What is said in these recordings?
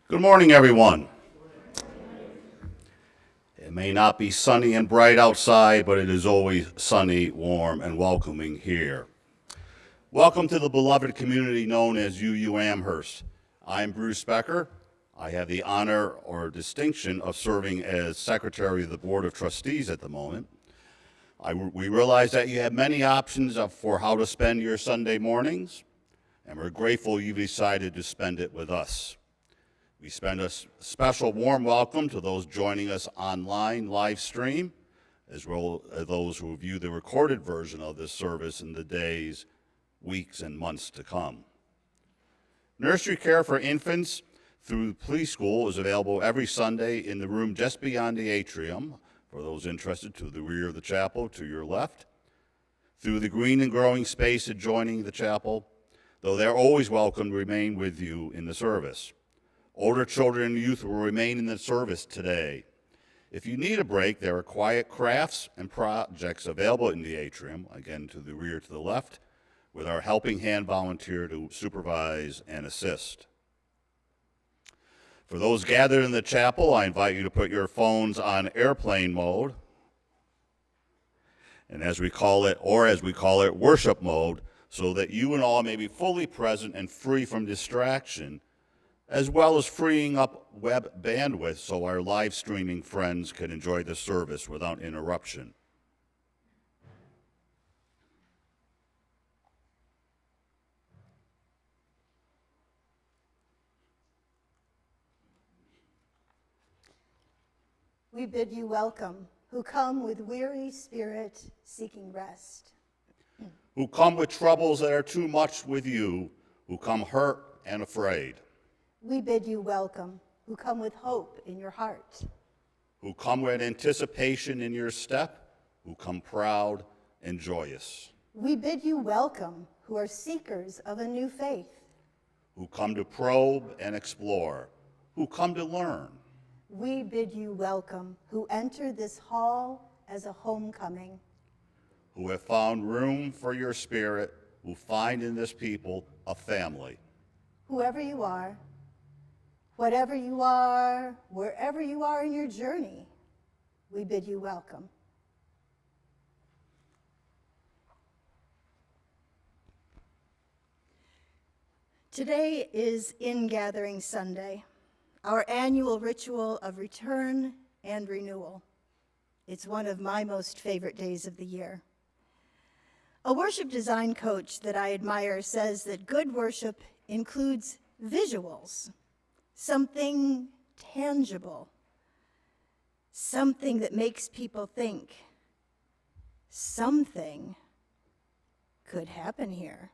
Good morning, everyone. It may not be sunny and bright outside, but it is always sunny, warm, and welcoming here. Welcome to the beloved community known as UU Amherst. I'm Bruce Becker. I have the honor or distinction of serving as Secretary of the Board of Trustees at the moment. We realize that you have many options for how to spend your Sunday mornings, and we're grateful you've decided to spend it with us. We spend a special warm welcome to those joining us online live stream, as well as those who view the recorded version of this service in the days, weeks, and months to come. Nursery care for infants through preschool is available every Sunday in the room just beyond the atrium, for those interested, to the rear of the chapel, to your left, through the green and growing space adjoining the chapel, though they're always welcome to remain with you in the service. Older children and youth will remain in the service today. If you need a break, there are quiet crafts and projects available in the atrium, again to the rear to the left, with our helping hand volunteer to supervise and assist. For those gathered in the chapel, I invite you to put your phones on airplane mode, and as we call it, worship mode, so that you and all may be fully present and free from distraction, as well as freeing up web bandwidth so our live streaming friends can enjoy the service without interruption. We bid you welcome, who come with weary spirit seeking rest. Who come with troubles that are too much with you, who come hurt and afraid. We bid you welcome, who come with hope in your heart. Who come with anticipation in your step, who come proud and joyous. We bid you welcome, who are seekers of a new faith. Who come to probe and explore, who come to learn. We bid you welcome, who enter this hall as a homecoming. Who have found room for your spirit, who find in this people a family. Whoever you are, whatever you are, wherever you are in your journey, we bid you welcome. Today is Ingathering Sunday, our annual ritual of return and renewal. It's one of my most favorite days of the year. A worship design coach that I admire says that good worship includes visuals, something tangible, something that makes people think something could happen here.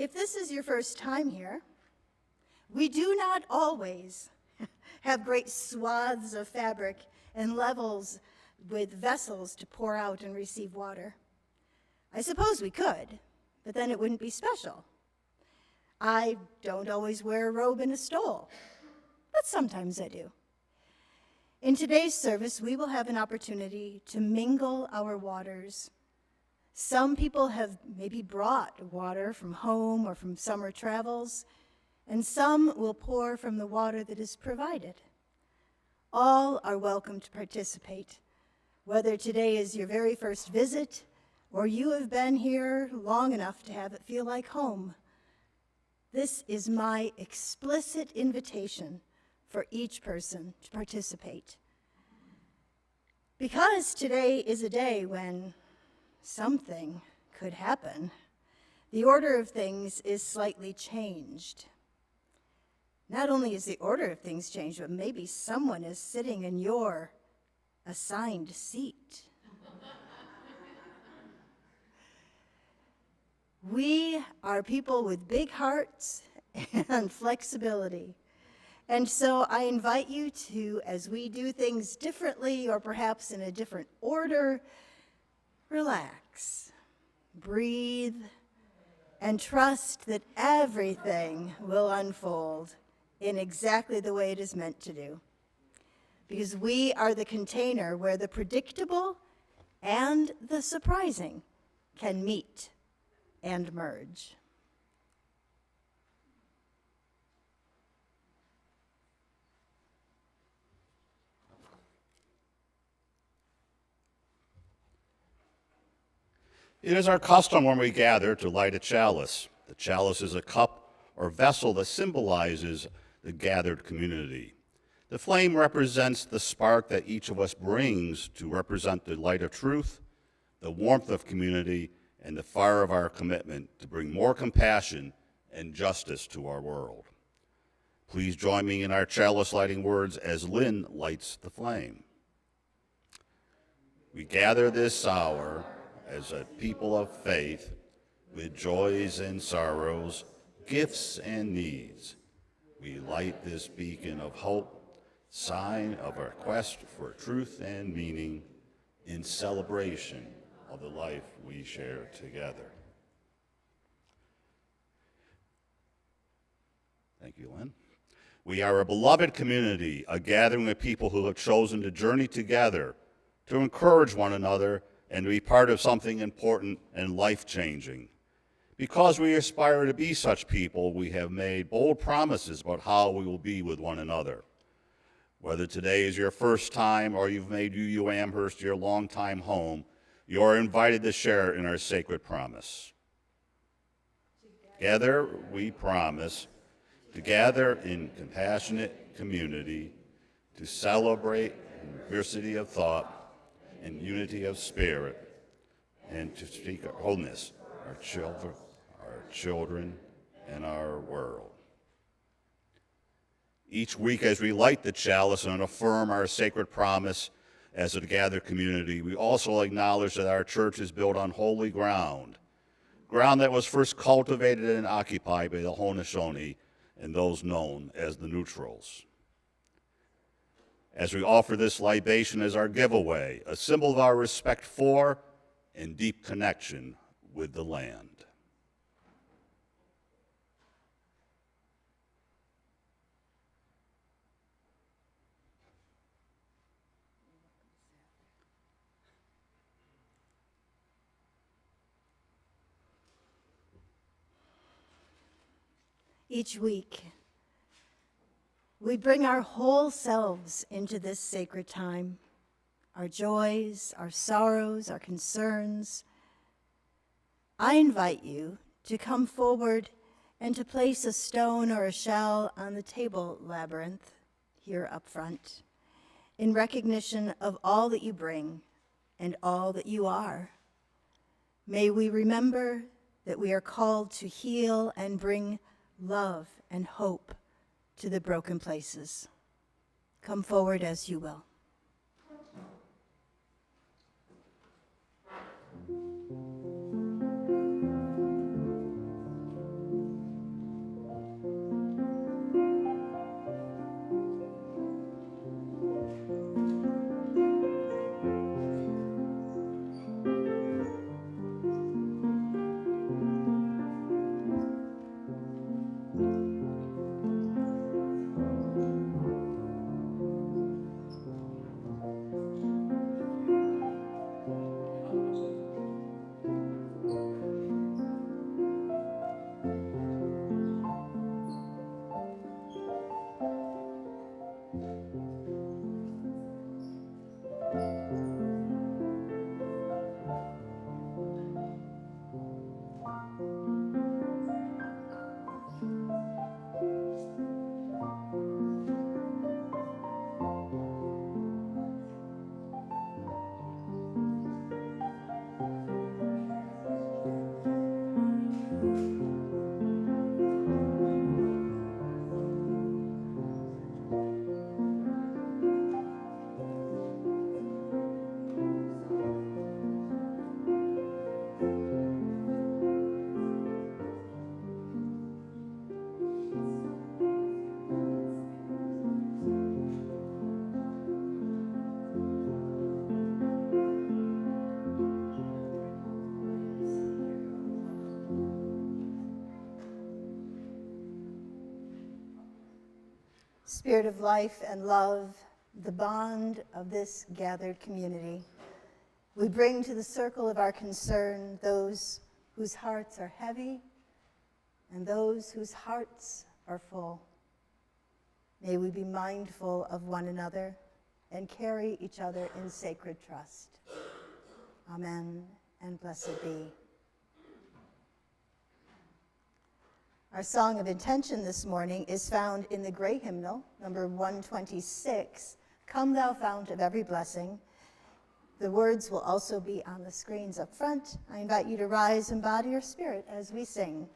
If this is your first time here, we do not always have great swaths of fabric and levels with vessels to pour out and receive water. I suppose we could, but then it wouldn't be special. I don't always wear a robe and a stole, but sometimes I do. In today's service, we will have an opportunity to mingle our waters. Some people have maybe brought water from home or from summer travels, and some will pour from the water that is provided. All are welcome to participate, whether today is your very first visit or you have been here long enough to have it feel like home. This is my explicit invitation for each person to participate. Because today is a day when something could happen, the order of things is slightly changed. Not only is the order of things changed, but maybe someone is sitting in your assigned seat. We are people with big hearts and flexibility. And so I invite you to, as we do things differently or perhaps in a different order, relax, breathe, and trust that everything will unfold in exactly the way it is meant to do. Because we are the container where the predictable and the surprising can meet and merge. It is our custom when we gather to light a chalice. The chalice is a cup or vessel that symbolizes the gathered community. The flame represents the spark that each of us brings to represent the light of truth, the warmth of community, and the fire of our commitment to bring more compassion and justice to our world. Please join me in our chalice lighting words as Lynn lights the flame. We gather this hour as a people of faith, with joys and sorrows, gifts and needs. We light this beacon of hope, sign of our quest for truth and meaning, in celebration of the life we share together. Thank you, Lynn. We are a beloved community, a gathering of people who have chosen to journey together, to encourage one another, and to be part of something important and life-changing. Because we aspire to be such people, we have made bold promises about how we will be with one another. Whether today is your first time or you've made UU Amherst your longtime home, you are invited to share in our sacred promise. Together we promise to gather in compassionate community, to celebrate diversity of thought and unity of spirit, and to speak our wholeness, our children, and our world. Each week as we light the chalice and affirm our sacred promise as a gathered community, we also acknowledge that our church is built on holy ground, ground that was first cultivated and occupied by the Haudenosaunee and those known as the Neutrals. As we offer this libation as our giveaway, a symbol of our respect for and deep connection with the land. Each week, we bring our whole selves into this sacred time, our joys, our sorrows, our concerns. I invite you to come forward and to place a stone or a shell on the table labyrinth here up front in recognition of all that you bring and all that you are. May we remember that we are called to heal and bring love and hope to the broken places. Come forward as you will. Spirit of life and love, the bond of this gathered community. We bring to the circle of our concern those whose hearts are heavy and those whose hearts are full. May we be mindful of one another and carry each other in sacred trust. Amen, and blessed be. Our song of intention this morning is found in the Gray Hymnal, number 126, Come Thou Fount of Every Blessing. The words will also be on the screens up front. I invite you to rise and bow to your spirit as we sing.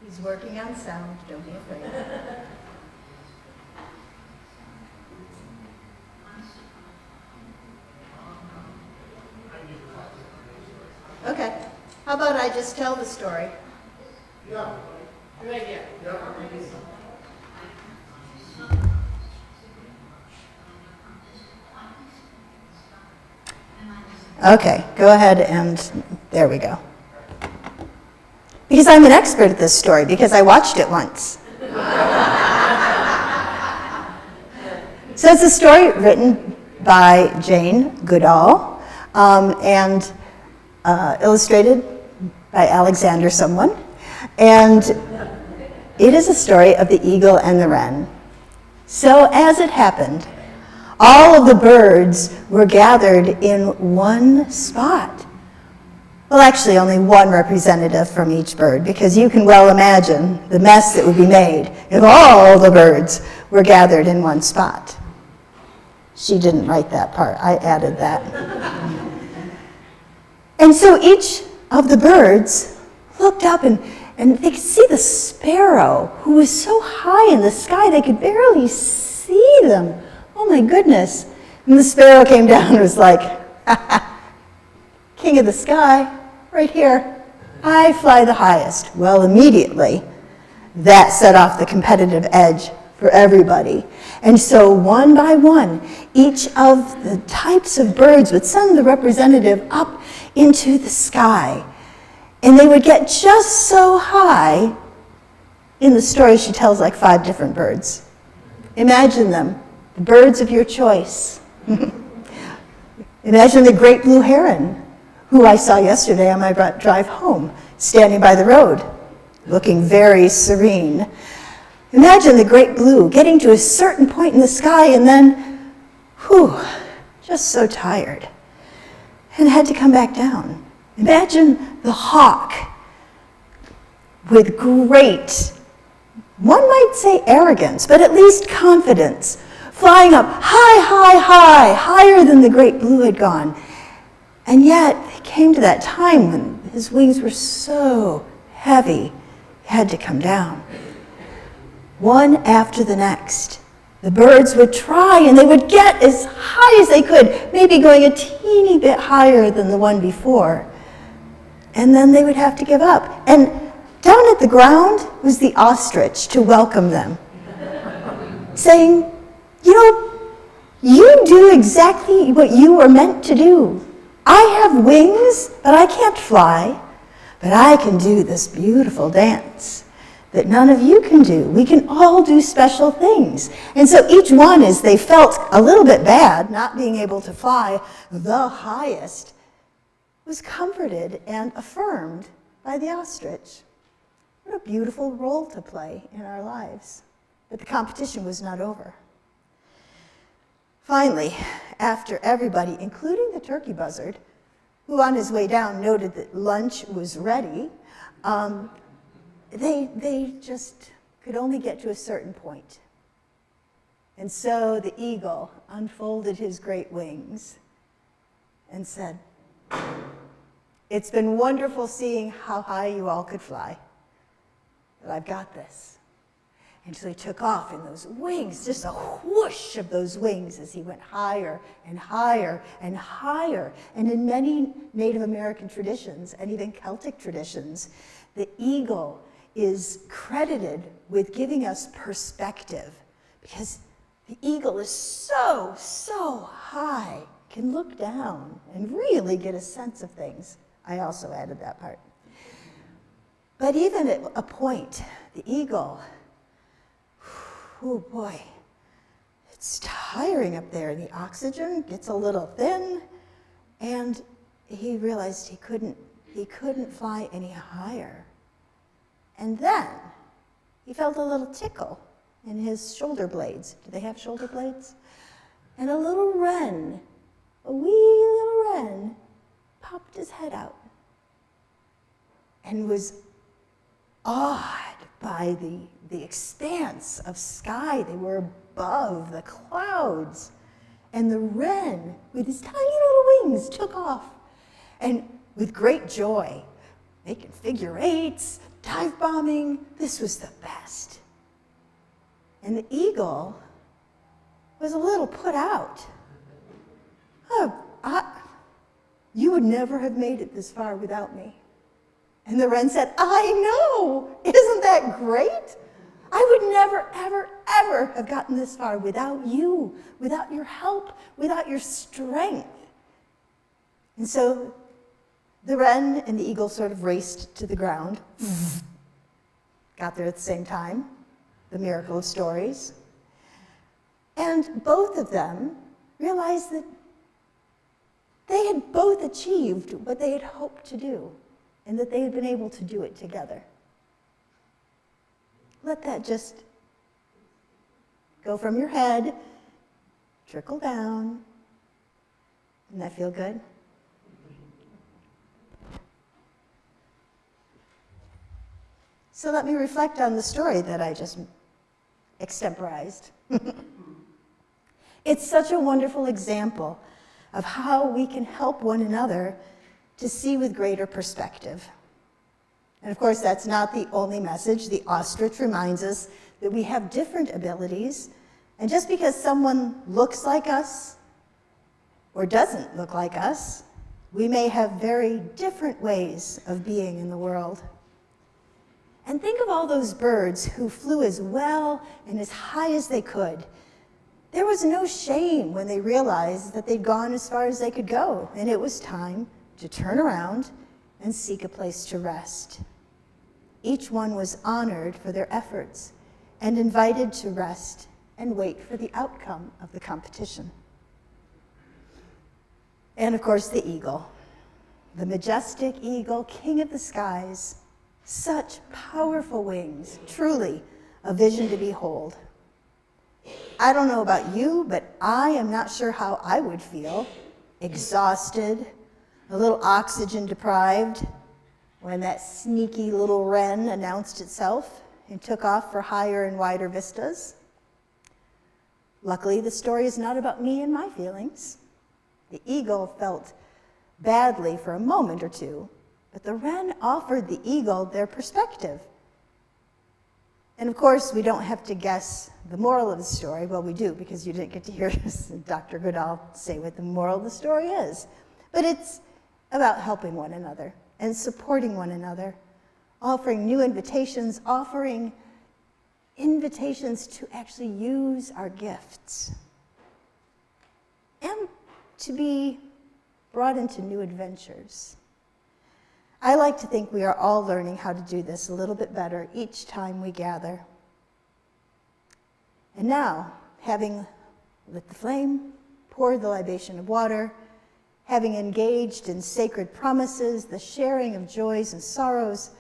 He's working on sound, don't be afraid. Okay, how about I just tell the story? Yeah. Good idea. Yeah. Okay, go ahead and there we go. Because I'm an expert at this story, because I watched it once. So it's a story written by Jane Goodall and illustrated by Alexander someone. And it is a story of the eagle and the wren. So as it happened, all of the birds were gathered in one spot. Well, actually, only one representative from each bird, because you can well imagine the mess that would be made if all the birds were gathered in one spot. She didn't write that part. I added that. And so each of the birds looked up and they could see the sparrow, who was so high in the sky they could barely see them. Oh my goodness. And the sparrow came down and was like, king of the sky, right here, I fly the highest. Well, immediately, that set off the competitive edge for everybody. And so one by one, each of the types of birds would send the representative up into the sky. And they would get just so high In the story, she tells like 5 different birds. Imagine them, the birds of your choice. Imagine the great blue heron, who I saw yesterday on my drive home, standing by the road, looking very serene. Imagine the great blue getting to a certain point in the sky and then, just so tired, and had to come back down. Imagine the hawk with great, one might say arrogance, but at least confidence, flying up higher than the great blue had gone. And yet, it came to that time when his wings were so heavy, he had to come down. One after the next, the birds would try and they would get as high as they could, maybe going a teeny bit higher than the one before. And then they would have to give up. And down at the ground was the ostrich to welcome them, saying, you do exactly what you were meant to do. I have wings, but I can't fly, but I can do this beautiful dance that none of you can do. We can all do special things. And so each one, as they felt a little bit bad, not being able to fly the highest, was comforted and affirmed by the ostrich. What a beautiful role to play in our lives. But the competition was not over. Finally, after everybody, including the turkey buzzard, who on his way down noted that lunch was ready, they just could only get to a certain point. And so the eagle unfolded his great wings and said, "It's been wonderful seeing how high you all could fly, but I've got this." And so he took off in those wings, just a whoosh of those wings as he went higher and higher and higher. And in many Native American traditions, and even Celtic traditions, the eagle is credited with giving us perspective, because the eagle is so high, can look down and really get a sense of things. I also added that part. But even at a point, the eagle, oh boy, it's tiring up there. The oxygen gets a little thin, and he realized he couldn't fly any higher. And then he felt a little tickle in his shoulder blades. Do they have shoulder blades? And a little wren, a wee little wren, popped his head out and was awed by the expanse of sky. They were above the clouds. And the wren, with his tiny little wings, took off. And with great joy, making figure eights, dive bombing, this was the best. And the eagle was a little put out. You would never have made it this far without me. And the wren said, "I know, isn't that great? I would never, ever have gotten this far without you, without your help, without your strength." And so the wren and the eagle sort of raced to the ground, got there at the same time, the miracle of stories. And both of them realized that they had both achieved what they had hoped to do, and that they had been able to do it together. Let that just go from your head, trickle down. Doesn't that feel good? So let me reflect on the story that I just extemporized. It's such a wonderful example of how we can help one another to see with greater perspective. And of course, that's not the only message. The ostrich reminds us that we have different abilities, and just because someone looks like us or doesn't look like us, we may have very different ways of being in the world. And think of all those birds who flew as well and as high as they could. There was no shame when they realized that they'd gone as far as they could go, and it was time to turn around and seek a place to rest. Each one was honored for their efforts and invited to rest and wait for the outcome of the competition. And of course, the eagle, the majestic eagle, king of the skies, such powerful wings, truly a vision to behold. I don't know about you, but I am not sure how I would feel, exhausted, a little oxygen deprived, when that sneaky little wren announced itself and took off for higher and wider vistas. Luckily, the story is not about me and my feelings. The eagle felt badly for a moment or two, but the wren offered the eagle their perspective. And of course, we don't have to guess the moral of the story. Well, we do, because you didn't get to hear Dr. Goodall say what the moral of the story is. But it's about helping one another and supporting one another, offering new invitations, offering invitations to actually use our gifts and to be brought into new adventures. I like to think we are all learning how to do this a little bit better each time we gather. And now, having lit the flame, poured the libation of water, having engaged in sacred promises, the sharing of joys and sorrows,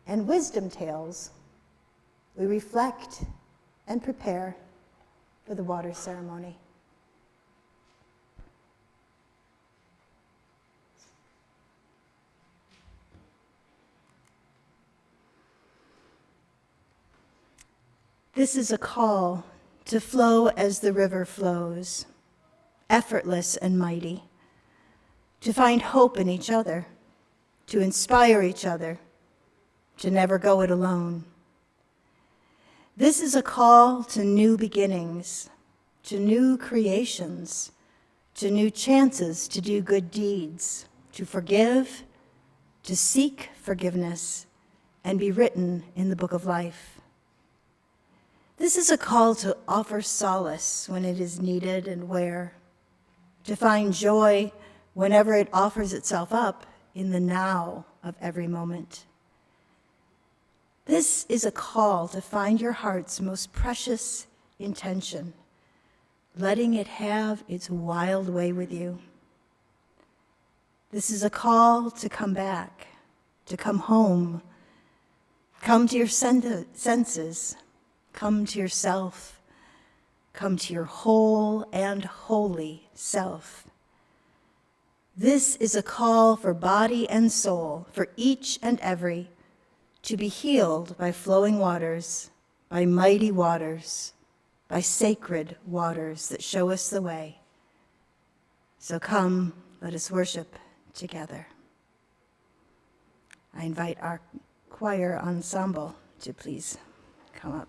and wisdom tales, we reflect and prepare for the water ceremony. This is a call to flow as the river flows, effortless and mighty, to find hope in each other, to inspire each other, to never go it alone. This is a call to new beginnings, to new creations, to new chances to do good deeds, to forgive, to seek forgiveness, and be written in the book of life. This is a call to offer solace when it is needed and where, to find joy whenever it offers itself up in the now of every moment. This is a call to find your heart's most precious intention, letting it have its wild way with you. This is a call to come back, to come home, come to your senses, come to yourself, come to your whole and holy self. This is a call for body and soul, for each and every, to be healed by flowing waters, by mighty waters, by sacred waters that show us the way. So come, let us worship together. I invite our choir ensemble to please come up.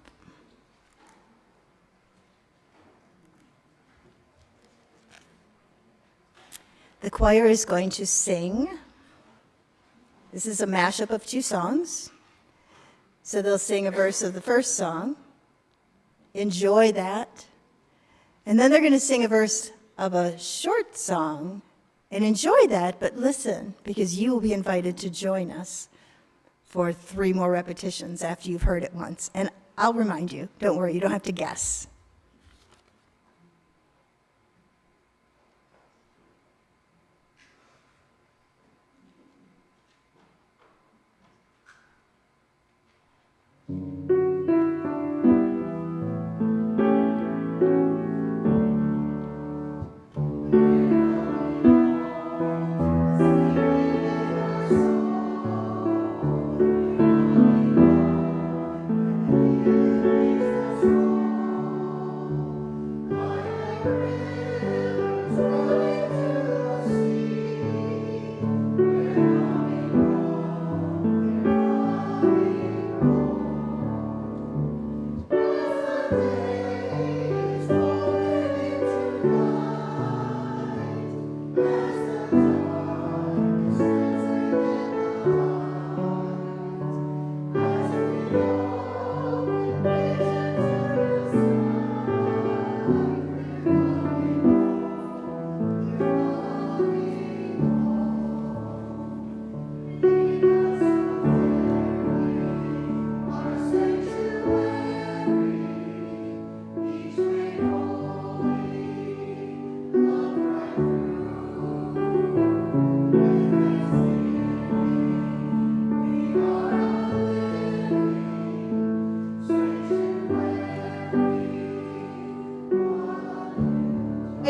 The choir is going to sing. This is a mashup of two songs. So they'll sing a verse of the first song. Enjoy that. And then they're going to sing a verse of a short song and enjoy that, but listen, because you will be invited to join us for 3 more repetitions after you've heard it once. And I'll remind you, don't worry, you don't have to guess.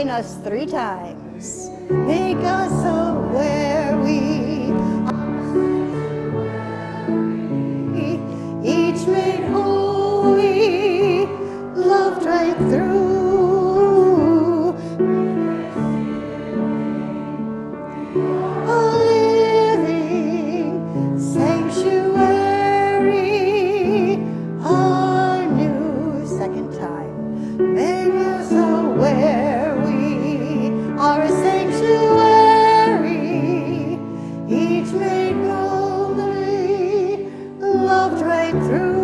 join us 3 times. Make us aware we each made holy, loved right through. A living sanctuary, a new second time. Make us aware we are a sanctuary, each made holy, loved right through.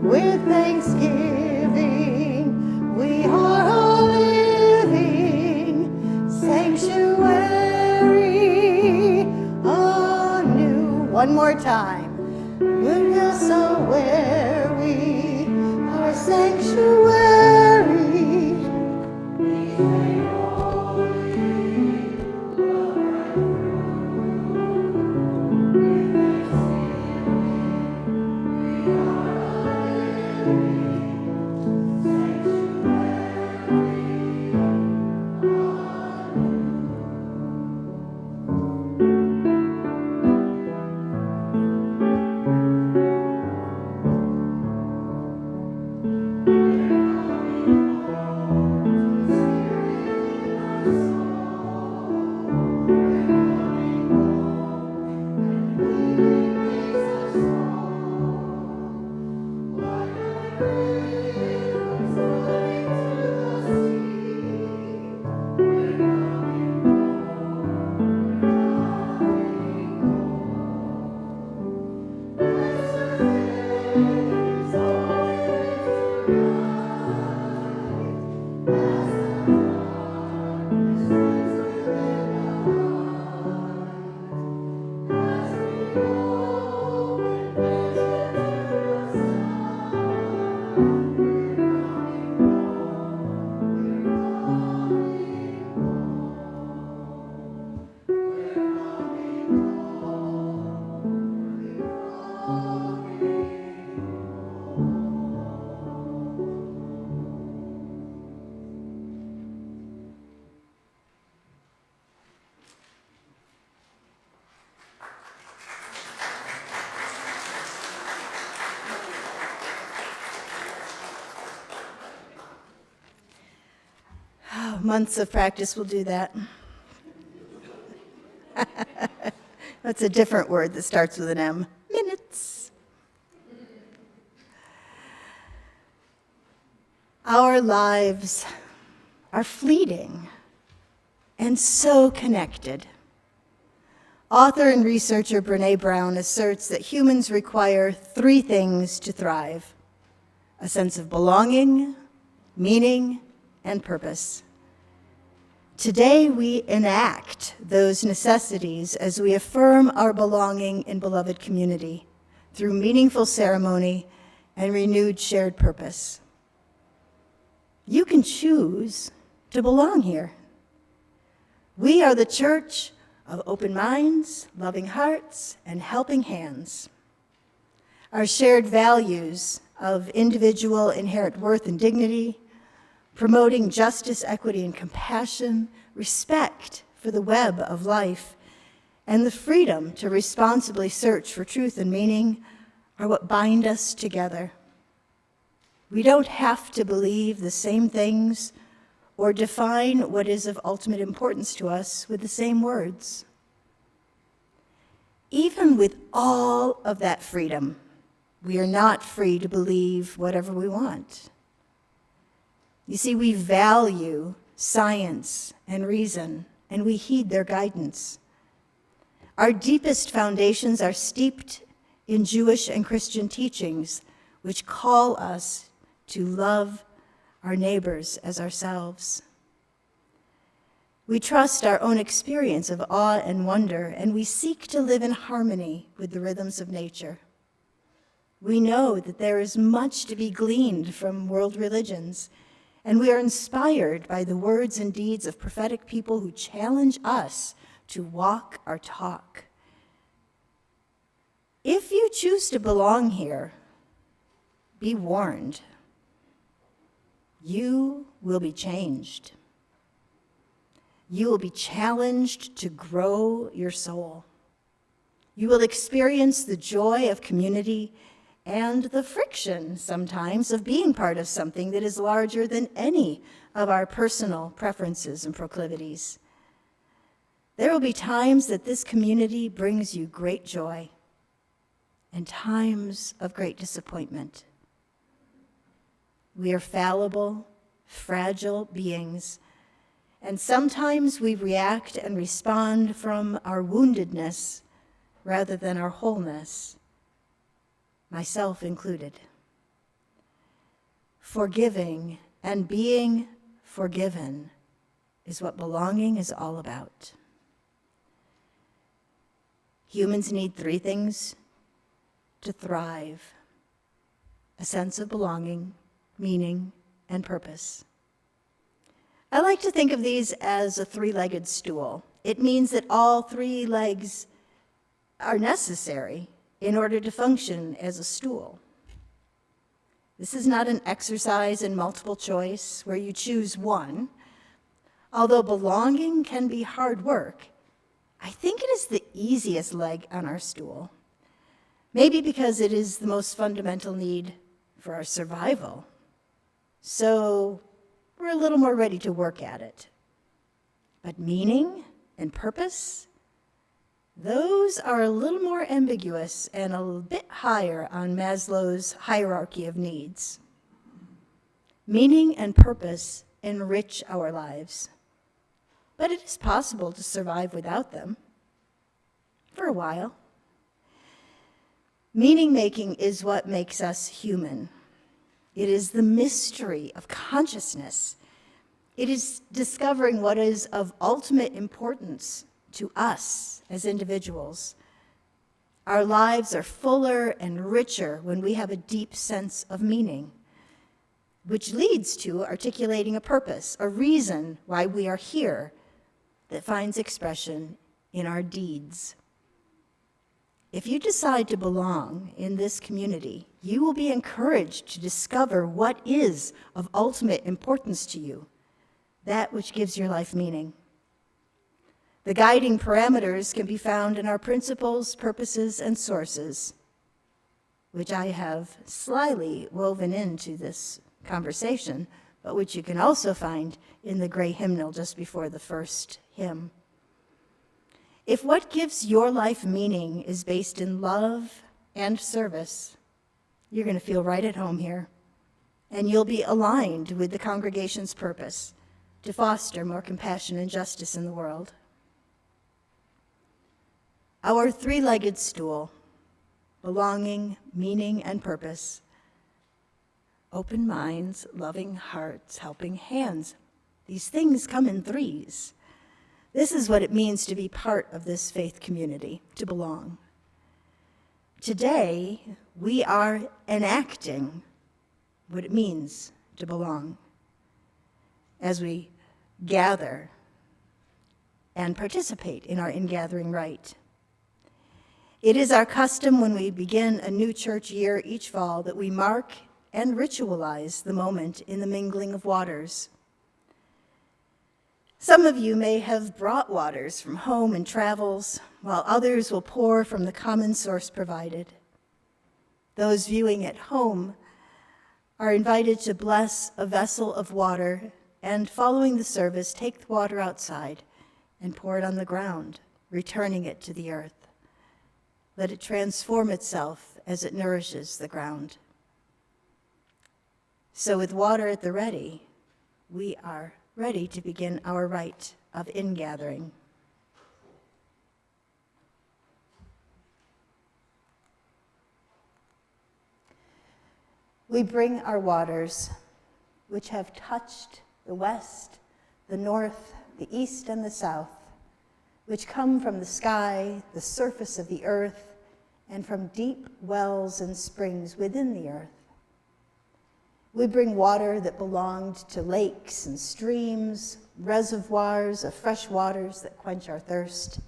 With thanksgiving, we are a living sanctuary, anew. One more time. Make us aware we are a sanctuary. Months of practice will do that. That's a different word that starts with an M. Minutes. Our lives are fleeting and so connected. Author and researcher Brené Brown asserts that humans require 3 things to thrive: a sense of belonging, meaning, and purpose. Today, we enact those necessities as we affirm our belonging in beloved community through meaningful ceremony and renewed shared purpose. You can choose to belong here. We are the church of open minds, loving hearts, and helping hands. Our shared values of individual inherent worth and dignity, promoting justice, equity, and compassion, respect for the web of life, and the freedom to responsibly search for truth and meaning are what bind us together. We don't have to believe the same things or define what is of ultimate importance to us with the same words. Even with all of that freedom, we are not free to believe whatever we want. You see, we value science and reason, and we heed their guidance. Our deepest foundations are steeped in Jewish and Christian teachings, which call us to love our neighbors as ourselves. We trust our own experience of awe and wonder, and we seek to live in harmony with the rhythms of nature. We know that there is much to be gleaned from world religions, and we are inspired by the words and deeds of prophetic people who challenge us to walk our talk. If you choose to belong here, be warned. you will be changed. You will be challenged to grow your soul. You will experience the joy of community and the friction sometimes of being part of something that is larger than any of our personal preferences and proclivities. There will be times that this community brings you great joy and times of great disappointment. We are fallible, fragile beings, and sometimes we react and respond from our woundedness rather than our wholeness, myself included. Forgiving and being forgiven is what belonging is all about. Humans need three things to thrive: a sense of belonging, meaning, and purpose. I like to think of these as a three-legged stool. It means that all three legs are necessary in order to function as a stool. This is not an exercise in multiple choice where you choose one. Although belonging can be hard work, I think it is the easiest leg on our stool. Maybe because it is the most fundamental need for our survival. So we're a little more ready to work at it. But meaning and purpose, those are a little more ambiguous and a bit higher on Maslow's hierarchy of needs. Meaning and purpose enrich our lives, but it is possible to survive without them for a while. Meaning-making is what makes us human. It is the mystery of consciousness. It is discovering what is of ultimate importance to us as individuals. Our lives are fuller and richer when we have a deep sense of meaning, which leads to articulating a purpose, a reason why we are here that finds expression in our deeds. If you decide to belong in this community, you will be encouraged to discover what is of ultimate importance to you, that which gives your life meaning. The guiding parameters can be found in our principles, purposes, and sources, which I have slyly woven into this conversation, but which you can also find in the gray hymnal just before the first hymn. If what gives your life meaning is based in love and service, you're going to feel right at home here, and you'll be aligned with the congregation's purpose to foster more compassion and justice in the world. Our three-legged stool, belonging, meaning, and purpose, open minds, loving hearts, helping hands. These things come in threes. This is what it means to be part of this faith community, to belong. Today, we are enacting what it means to belong as we gather and participate in our ingathering rite. It is our custom when we begin a new church year each fall that we mark and ritualize the moment in the mingling of waters. Some of you may have brought waters from home in travels, while others will pour from the common source provided. Those viewing at home are invited to bless a vessel of water and, following the service, take the water outside and pour it on the ground, returning it to the earth. Let it transform itself as it nourishes the ground. So with water at the ready, we are ready to begin our rite of ingathering. We bring our waters, which have touched the west, the north, the east, and the south, which come from the sky, the surface of the earth, and from deep wells and springs within the earth. We bring water that belonged to lakes and streams, reservoirs of fresh waters that quench our thirst.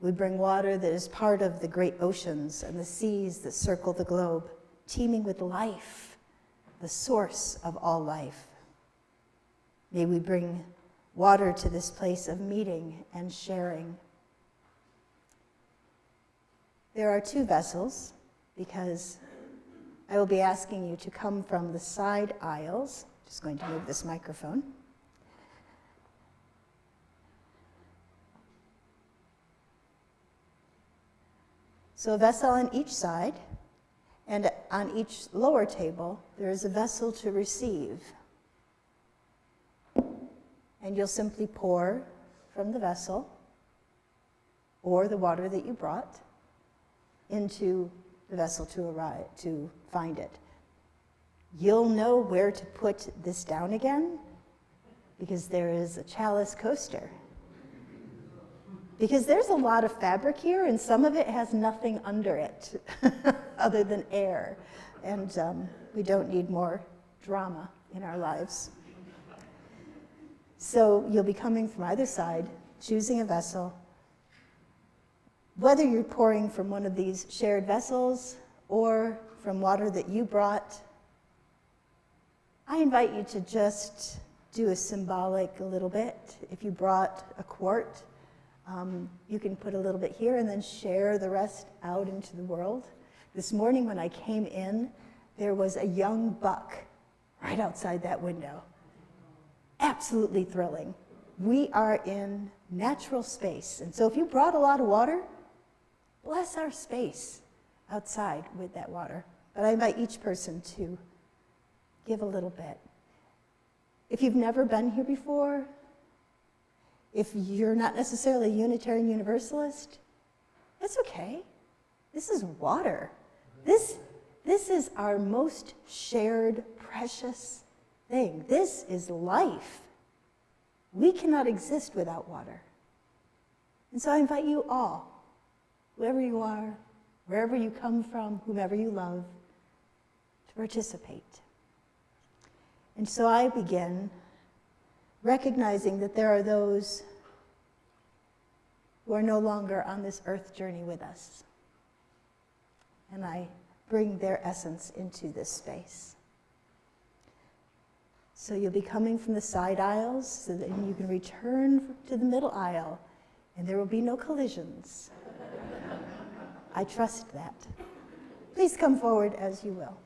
We bring water that is part of the great oceans and the seas that circle the globe, teeming with life, the source of all life. May we bring water to this place of meeting and sharing. There are 2 vessels, because I will be asking you to come from the side aisles. Just going to move this microphone. So a vessel on each side, and on each lower table, there is a vessel to receive. And you'll simply pour from the vessel, or the water that you brought, into the vessel to find it. You'll know where to put this down again, because there is a chalice coaster. Because there's a lot of fabric here, and some of it has nothing under it other than air. And we don't need more drama in our lives. So you'll be coming from either side, choosing a vessel. Whether you're pouring from one of these shared vessels or from water that you brought, I invite you to just do a symbolic a little bit. If you brought a quart, you can put a little bit here and then share the rest out into the world. This morning when I came in, there was a young buck right outside that window. Absolutely thrilling. We are in natural space, and so if you brought a lot of water, bless our space outside with that water. But I invite each person to give a little bit. If you've never been here before, if you're not necessarily a Unitarian Universalist, that's okay. This is water. This is our most shared, precious thing. This is life. We cannot exist without water. And so I invite you all, whoever you are, wherever you come from, whomever you love, to participate. And so I begin recognizing that there are those who are no longer on this earth journey with us. And I bring their essence into this space. So you'll be coming from the side aisles so that you can return to the middle aisle, and there will be no collisions. I trust that. Please come forward as you will.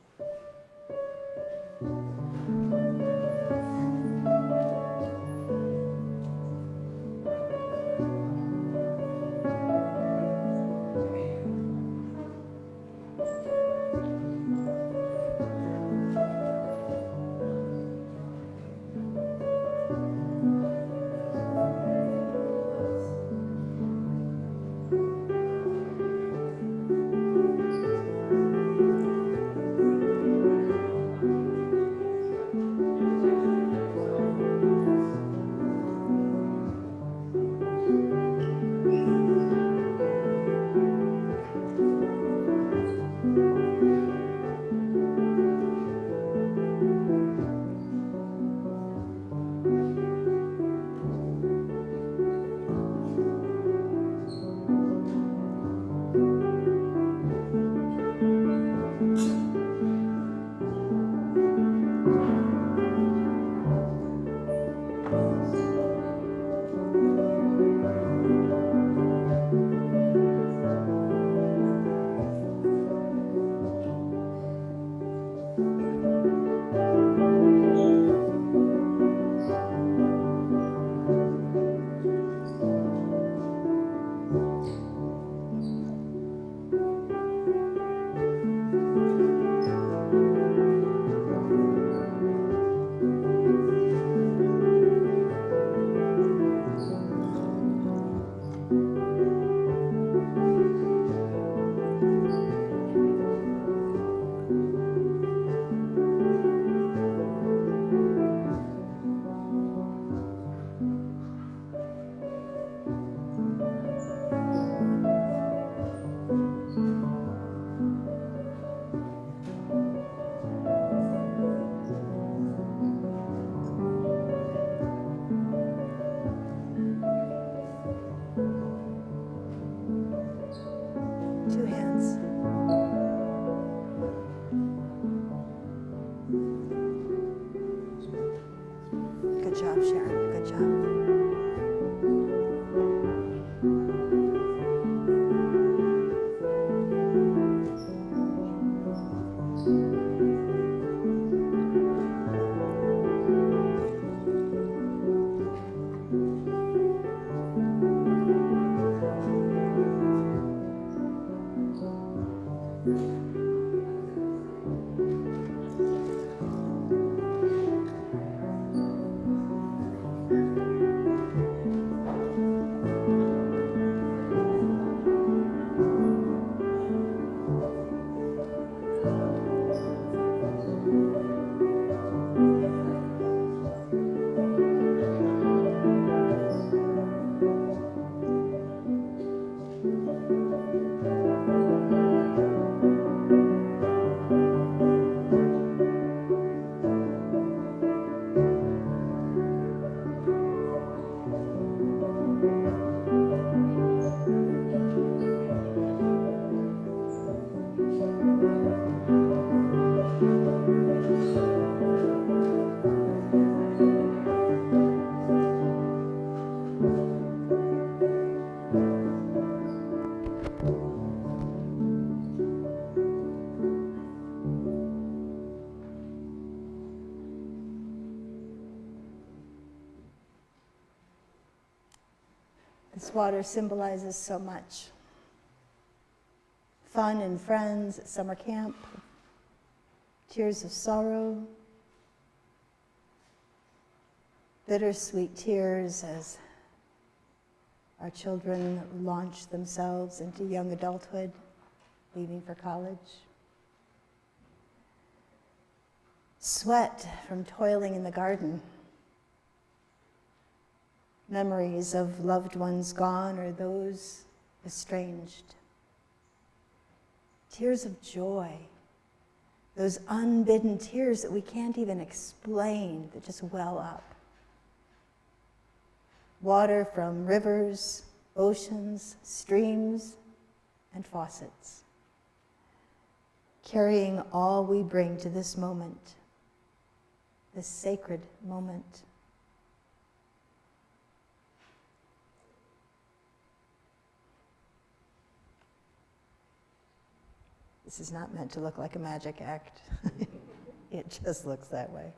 Two hands. water symbolizes so much. Fun and friends at summer camp, tears of sorrow, bittersweet tears as our children launch themselves into young adulthood, leaving for college. Sweat from toiling in the garden. Memories of loved ones gone or those estranged. Tears of joy. Those unbidden tears that we can't even explain, that just well up. Water from rivers, oceans, streams, and faucets. Carrying all we bring to this moment, this sacred moment. This is not meant to look like a magic act. It just looks that way.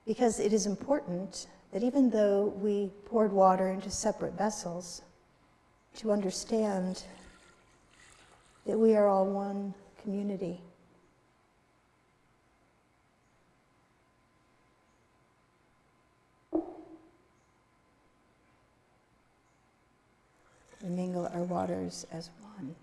Because it is important that even though we poured water into separate vessels, to understand that we are all one community. We mingle our waters as one.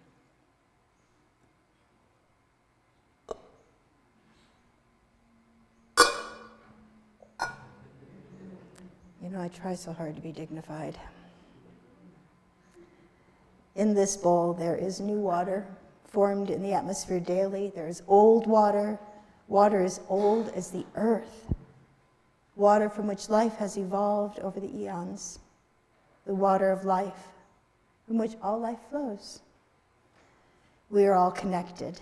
You know, I try so hard to be dignified. In this bowl, there is new water formed in the atmosphere daily. There is old water. Water is old as the earth. Water from which life has evolved over the eons. The water of life, from which all life flows. We are all connected.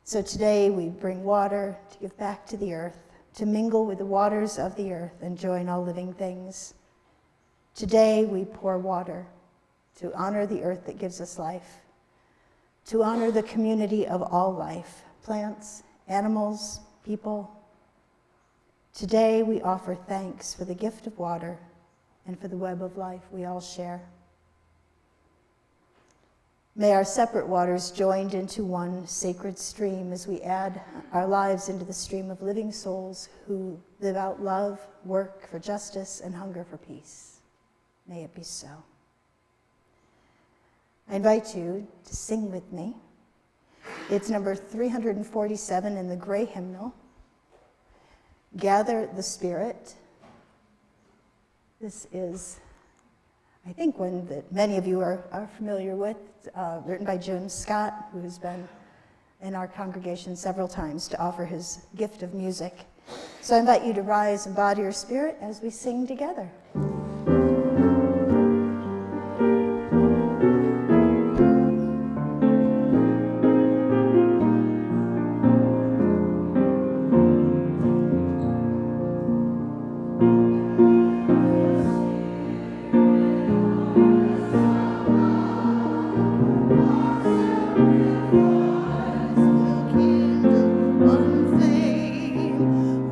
So today we bring water to give back to the earth, to mingle with the waters of the earth and join all living things. Today we pour water to honor the earth that gives us life, to honor the community of all life, plants, animals, people. Today we offer thanks for the gift of water and for the web of life we all share. May our separate waters joined into one sacred stream as we add our lives into the stream of living souls who live out love, work for justice, and hunger for peace. May it be so. I invite you to sing with me. It's number 347 in the gray hymnal. Gather the Spirit. This is, I think, one that many of you are familiar with, written by June Scott, who has been in our congregation several times to offer his gift of music. So I invite you to rise and body your spirit as we sing together.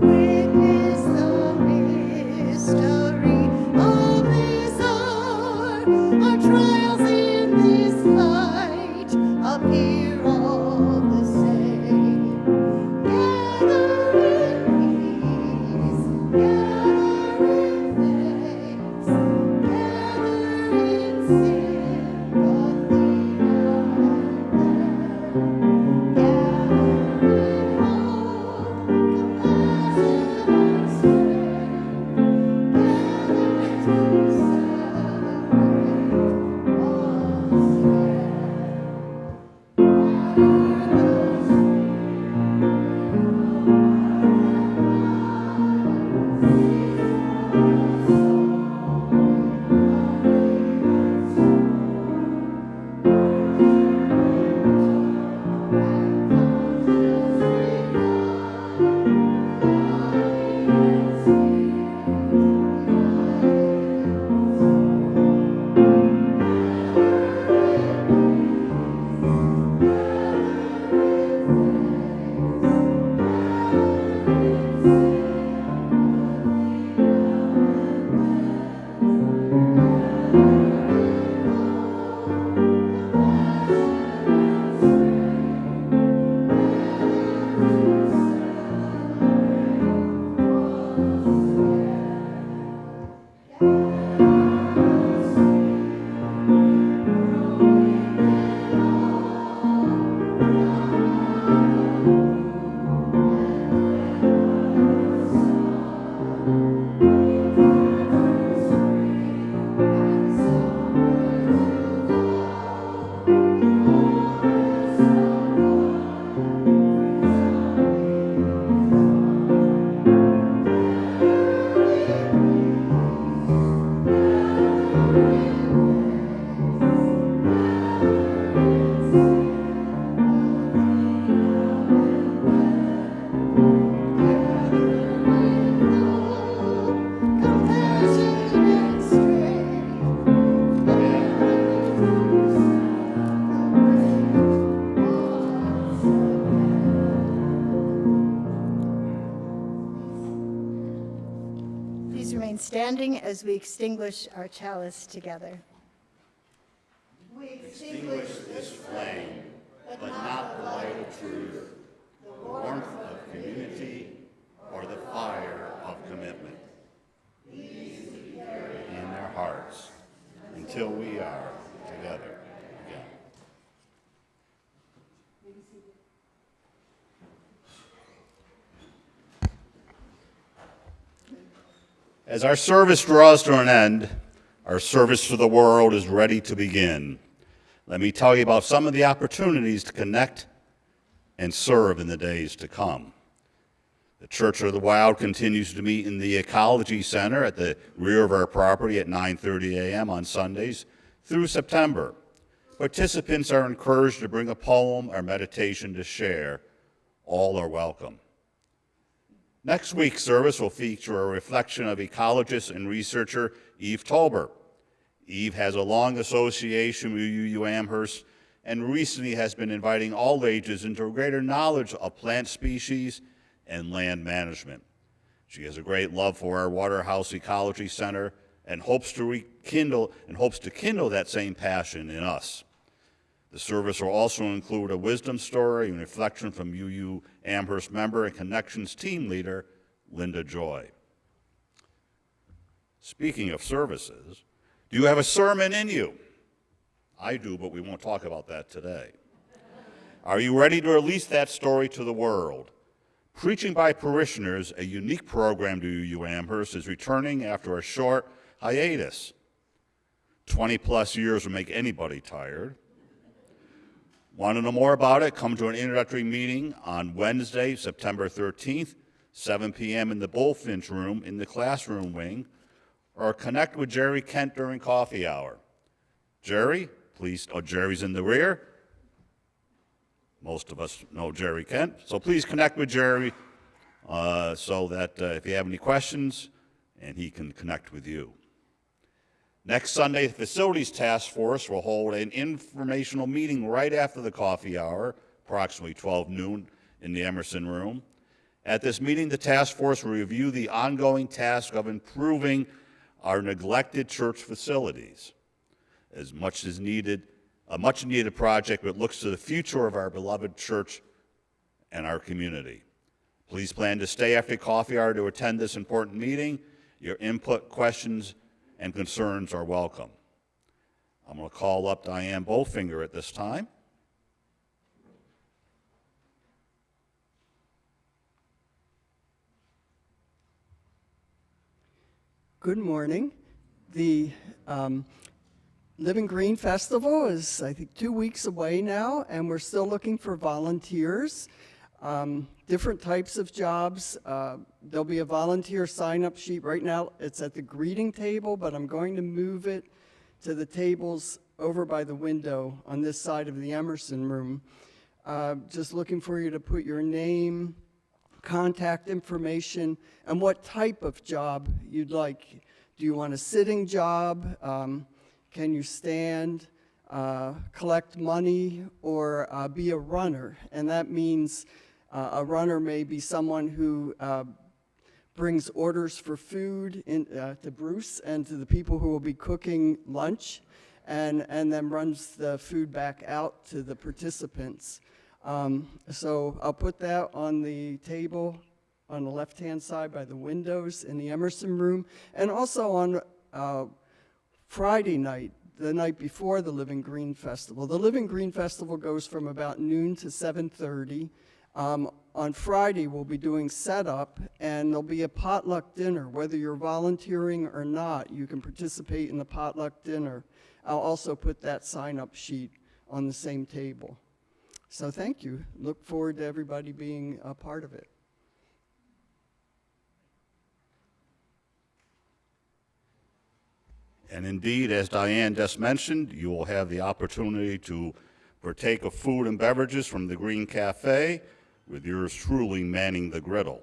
Witness the mystery standing as we extinguish our chalice together. We Extinguish this flame, but not the light of truth, the warmth of community, or the fire of commitment. These we carry in our hearts until we are together again. As our service draws to an end, our service to the world is ready to begin. Let me tell you about some of the opportunities to connect and serve in the days to come. The Church of the Wild continues to meet in the Ecology Center at the rear of our property at 9:30 a.m. on Sundays through September. Participants are encouraged to bring a poem or meditation to share. All are welcome. Next week's service will feature a reflection of ecologist and researcher Eve Tolber. Eve has a long association with UU Amherst and recently has been inviting all ages into a greater knowledge of plant species and land management. She has a great love for our Waterhouse Ecology Center and hopes to kindle that same passion in us. The service will also include a wisdom story and reflection from UU Amherst member and Connections team leader, Linda Joy. Speaking of services, do you have a sermon in you? I do, but we won't talk about that today. Are you ready to release that story to the world? Preaching by Parishioners, a unique program to UU Amherst, is returning after a short hiatus. 20-plus years will make anybody tired. Want to know more about it? Come to an introductory meeting on Wednesday, September 13th, 7 p.m. in the Bullfinch Room in the classroom wing, or connect with Jerry Kent during coffee hour. Jerry, please, Jerry's in the rear. Most of us know Jerry Kent, so please connect with Jerry so that if you have any questions, and he can connect with you. Next Sunday, the Facilities Task Force will hold an informational meeting right after the coffee hour, approximately 12 noon in the Emerson Room. At this meeting, the task force will review the ongoing task of improving our neglected church facilities. A much needed project that looks to the future of our beloved church and our community. Please plan to stay after coffee hour to attend this important meeting. Your input, questions, and concerns are welcome. I'm going to call up Diane Bowfinger at this time. Good morning. The Living Green Festival is, I think, 2 weeks away now, and we're still looking for volunteers. Different types of jobs. There'll be a volunteer sign-up sheet. Right now, it's at the greeting table, but I'm going to move it to the tables over by the window on this side of the Emerson Room. Just looking for you to put your name, contact information, and what type of job you'd like. Do you want a sitting job? Can you stand, collect money, or be a runner? And that means a runner may be someone who brings orders for food to Bruce and to the people who will be cooking lunch, and then runs the food back out to the participants. So I'll put that on the table on the left-hand side by the windows in the Emerson Room, and also on Friday night, the night before the Living Green Festival. The Living Green Festival goes from about noon to 7:30. On Friday, we'll be doing setup, and there'll be a potluck dinner. Whether you're volunteering or not, you can participate in the potluck dinner. I'll also put that sign-up sheet on the same table. So thank you. Look forward to everybody being a part of it. And indeed, as Diane just mentioned, you will have the opportunity to partake of food and beverages from the Green Cafe, with yours truly manning the griddle.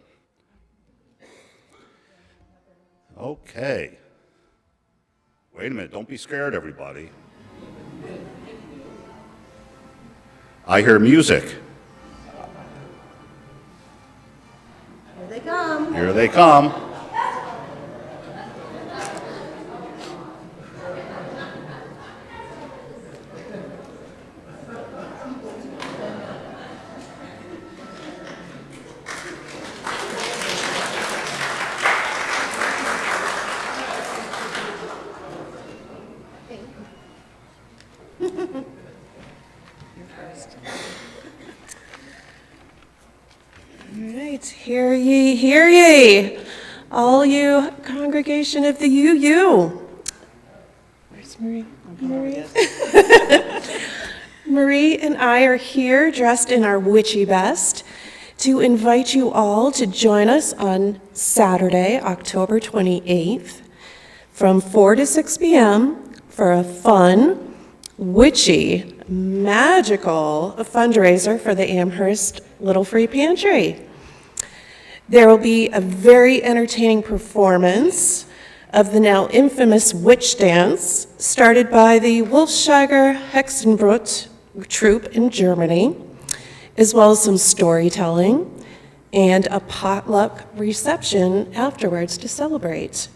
Okay. Wait a minute, don't be scared, everybody. I hear music. Here they come. Here they come. right, hear ye, hear ye, all you congregation of the UU. Where's Marie? Marie? Marie and I are here dressed in our witchy best to invite you all to join us on Saturday, October 28th from 4 to 6 p.m. for a fun, witchy, magical fundraiser for the Amherst Little Free Pantry. There will be a very entertaining performance of the now infamous witch dance started by the Wolfsschlager Hexenbrut troupe in Germany, as well as some storytelling and a potluck reception afterwards to celebrate.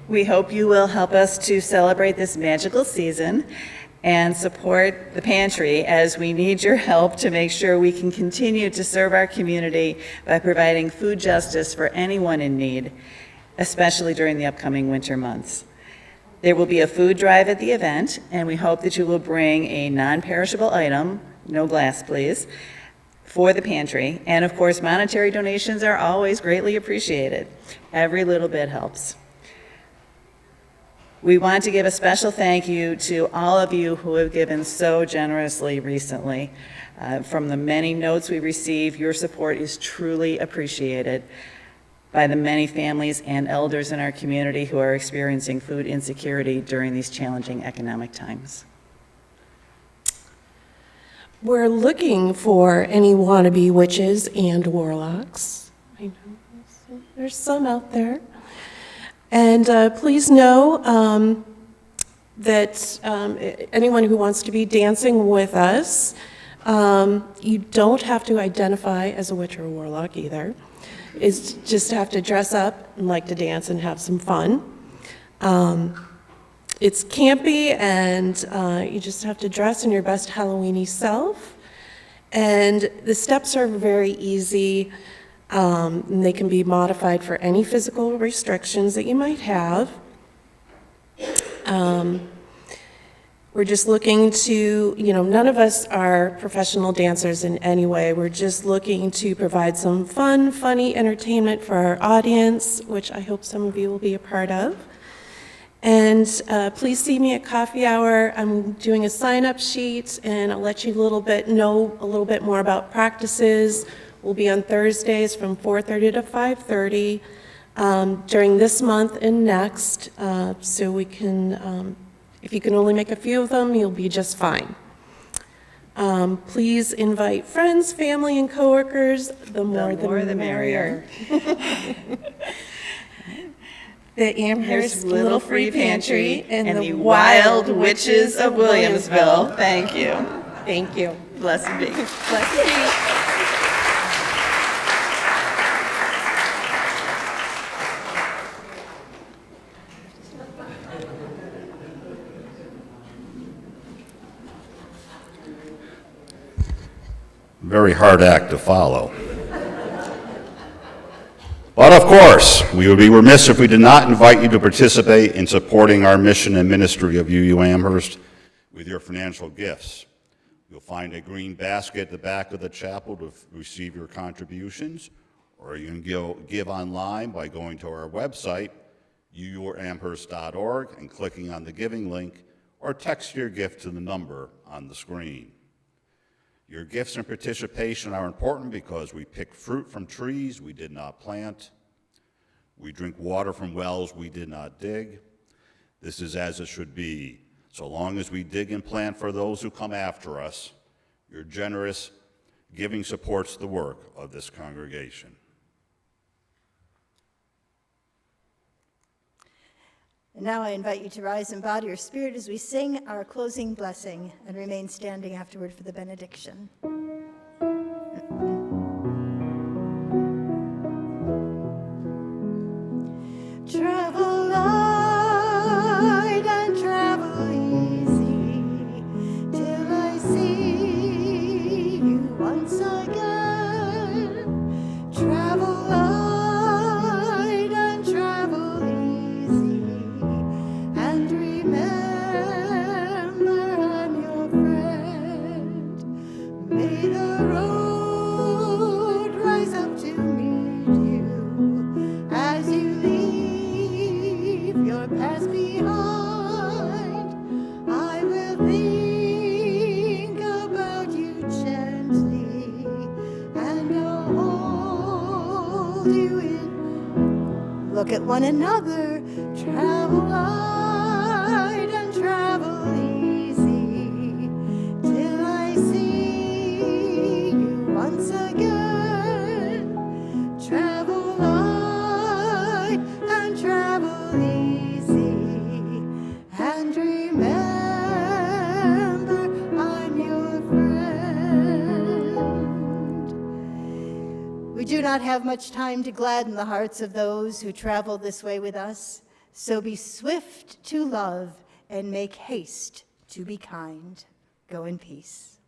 We hope you will help us to celebrate this magical season and support the pantry as we need your help to make sure we can continue to serve our community by providing food justice for anyone in need, especially during the upcoming winter months. There will be a food drive at the event, and we hope that you will bring a non-perishable item, no glass please, for the pantry. And of course, monetary donations are always greatly appreciated. Every little bit helps. We want to give a special thank you to all of you who have given so generously recently. From the many notes we receive, your support is truly appreciated by the many families and elders in our community who are experiencing food insecurity during these challenging economic times. We're looking for any wannabe witches and warlocks. I know there's some out there. And please know that anyone who wants to be dancing with us, you don't have to identify as a witch or a warlock either. It's just have to dress up and like to dance and have some fun. It's campy, and you just have to dress in your best Halloween-y self. And the steps are very easy. And they can be modified for any physical restrictions that you might have. We're just looking to, none of us are professional dancers in any way. We're just looking to provide some fun, funny entertainment for our audience, which I hope some of you will be a part of. And please see me at coffee hour. I'm doing a sign-up sheet, and I'll let you know a little bit more about practices. We'll be on Thursdays from 4:30 to 5:30 during this month and next, so we can, if you can only make a few of them, you'll be just fine. Please invite friends, family, and coworkers. The more the merrier. The Amherst Little Free Pantry and the Wild Witches of Williamsville. Thank you. Thank you. Blessed be. Blessed be. Very hard act to follow. But of course, we would be remiss if we did not invite you to participate in supporting our mission and ministry of UU Amherst with your financial gifts. You'll find a green basket at the back of the chapel to receive your contributions, or you can give online by going to our website, uuamherst.org, and clicking on the giving link, or text your gift to the number on the screen. Your gifts and participation are important because we pick fruit from trees we did not plant. We drink water from wells we did not dig. This is as it should be. So long as we dig and plant for those who come after us, your generous giving supports the work of this congregation. And now I invite you to rise and bow to your spirit as we sing our closing blessing and remain standing afterward for the benediction. Travel light and travel easy till I see you once again. Travel light and travel easy, and remember I'm your friend. behind. I will think about you gently, and I'll hold you in. Look at one another, travel light and travel easy, till I see you once again. Travel light and travel easy, and remember I'm your friend. We do not have much time to gladden the hearts of those who travel this way with us, so be swift to love and make haste to be kind. Go in peace.